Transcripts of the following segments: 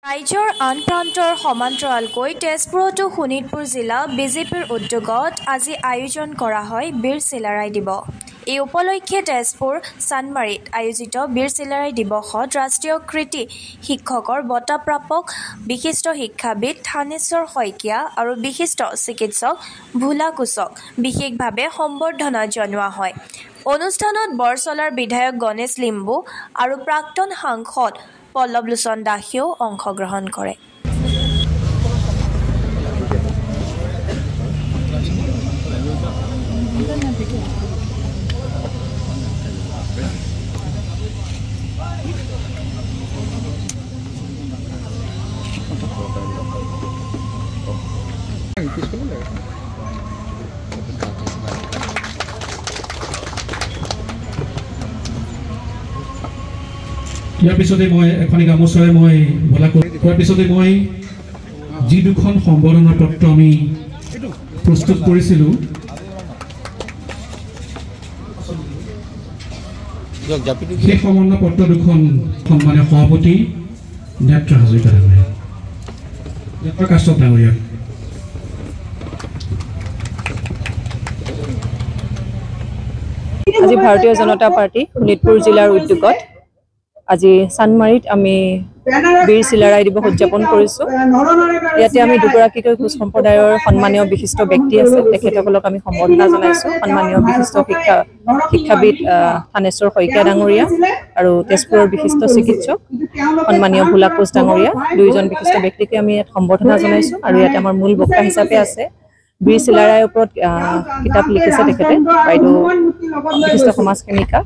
ৰাজ্যৰ আন প্ৰান্তৰ সমান্তৰালকৈ তেজপুৰতো শোণিতপুৰ জিলা বিজেপিৰ উদ্যোগত আজি আয়োজন কৰা হয় বীৰ চিলাৰায় দিৱস। এই উপলক্ষে তেজপুৰ চান্দমাৰীত আয়োজিত বীৰ চিলাৰায় দিৱসত ৰাষ্ট্ৰীয় কৃতি শিক্ষকৰ বঁটা প্ৰাপক বিশিষ্ট শিক্ষাবিদ থানেশ্বৰ শইকীয়া আৰু বিশিষ্ট চিকিৎসক ভোলা কোচক বিশেষভাৱে সম্বৰ্ধনা জনোৱা হয়। অনুষ্ঠানত বৰচলাৰ বিধায়ক গণেশ লিম্বু আৰু প্ৰাক্তন সাংসদ পল্লৱলোচন দাসেও অংশগ্ৰহণ কৰে। ইয়াৰ পিছতে মই এখন গামোচাৰে মই ভলা কৰাৰ পিছতে মই যি দুখন সম্বৰ্ধনা পত্ৰ আমি প্ৰস্তুত কৰিছিলোঁ সেই সম্বৰ্ধনা পত্ৰ দুখন সন্মানীয় সভাপতি নেত্ৰ হাজৰিকা ডাঙৰীয়া নেত্ৰ কাশ্যপ ডাঙৰীয়া আজি ভাৰতীয় জনতা পাৰ্টি শোণিতপুৰ জিলাৰ উদ্যোগত আজি চান্দমাৰীত আমি বীৰ চিলাৰায় দিৱস উদযাপন কৰিছোঁ। ইয়াতে আমি দুগৰাকীকৈ কোচ সম্প্ৰদায়ৰ সন্মানীয় বিশিষ্ট ব্যক্তি আছে, তেখেতসকলক আমি সম্বৰ্ধনা জনাইছোঁ। সন্মানীয় বিশিষ্ট শিক্ষাবিদ থানেশ্বৰ শইকীয়া ডাঙৰীয়া আৰু তেজপুৰৰ বিশিষ্ট চিকিৎসক সন্মানীয় ভোলা কোচ ডাঙৰীয়া, দুয়োজন বিশিষ্ট ব্যক্তিকে আমি ইয়াত সম্বৰ্ধনা জনাইছোঁ। আৰু ইয়াতে আমাৰ মূল বক্তা হিচাপে আছে বীৰ চিলাৰায়ৰ ওপৰত কিতাপ লিখিছে তেখেতে বাইদেউ বিশিষ্ট সমাজ সেৱিকা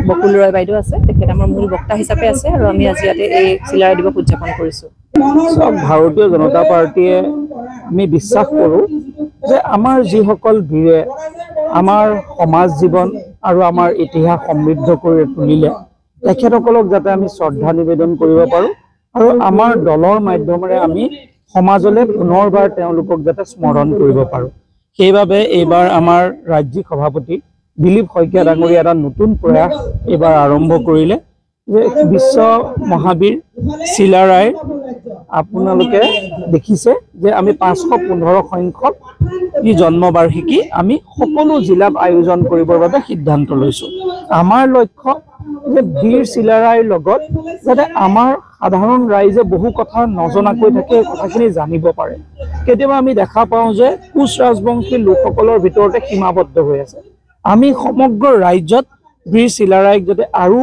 বকুল ৰয় বাইদেউ আছে, তেখেত আমাৰ মূল বক্তা হিচাপে আছে আৰু আমি আজি ইয়াতে এই চিলাৰায় দিৱস উদযাপন কৰিছোঁ। ভাৰতীয় জনতা পাৰ্টীয়ে আমি বিশ্বাস কৰোঁ যে আমাৰ যিসকল বীৰে আমাৰ সমাজ জীৱন আৰু আমাৰ ইতিহাস সমৃদ্ধ কৰি তুলিলে তেখেতসকলক যাতে আমি শ্ৰদ্ধা নিবেদন কৰিব পাৰোঁ আৰু আমাৰ দলৰ মাধ্যমেৰে আমি সমাজলৈ পুনৰবাৰ তেওঁলোকক যাতে স্মৰণ কৰিব পাৰোঁ। সেইবাবে এইবাৰ আমাৰ ৰাজ্যিক সভাপতি দিলীপ শইকীয়া ডাঙৰীয়া এটা নতুন প্ৰয়াস এইবাৰ আৰম্ভ কৰিলে যে বিশ্ব মহাবীৰ চিলাৰায় আপোনালোকে দেখিছে যে আমি 515 সংখ্যক ই জন্মবাৰ্ষিকী আমি সকলো জিলাত আয়োজন কৰিবৰ বাবে সিদ্ধান্ত লৈছোঁ। আমাৰ লক্ষ্য যে বীৰ চিলাৰায়ৰ লগত যাতে আমাৰ সাধাৰণ ৰাইজে বহু কথা নজনাকৈ থাকে এই কথাখিনি জানিব পাৰে। কেতিয়াবা আমি দেখা পাওঁ যে কোচ ৰাজবংশী লোকসকলৰ ভিতৰতে সীমাবদ্ধ হৈ আছে। আমি সমগ্ৰ ৰাজ্যত বীৰ চিলাৰায়ক যাতে আৰু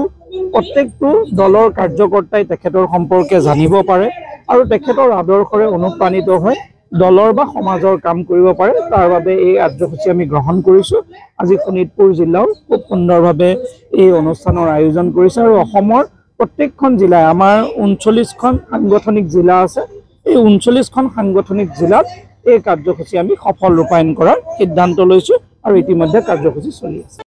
প্ৰত্যেকটো দলৰ কাৰ্যকৰ্তাই তেখেতৰ সম্পৰ্কে জানিব পাৰে আৰু তেখেতৰ আদৰ্শৰে অনুপ্ৰাণিত হৈ দলৰ বা সমাজৰ কাম কৰিব পাৰে, তাৰ বাবে এই কাৰ্যসূচী আমি গ্ৰহণ কৰিছোঁ। আজি শোণিতপুৰ জিলাও খুব সুন্দৰভাৱে এই অনুষ্ঠানৰ আয়োজন কৰিছে আৰু অসমৰ প্ৰত্যেকখন জিলাই আমাৰ 39খন সাংগঠনিক জিলা আছে, এই 39খন সাংগঠনিক জিলাত এই কাৰ্যসূচী আমি সফল ৰূপায়ণ কৰাৰ সিদ্ধান্ত লৈছোঁ আৰু ইতিমধ্যে কাৰ্যসূচী চলি আছে।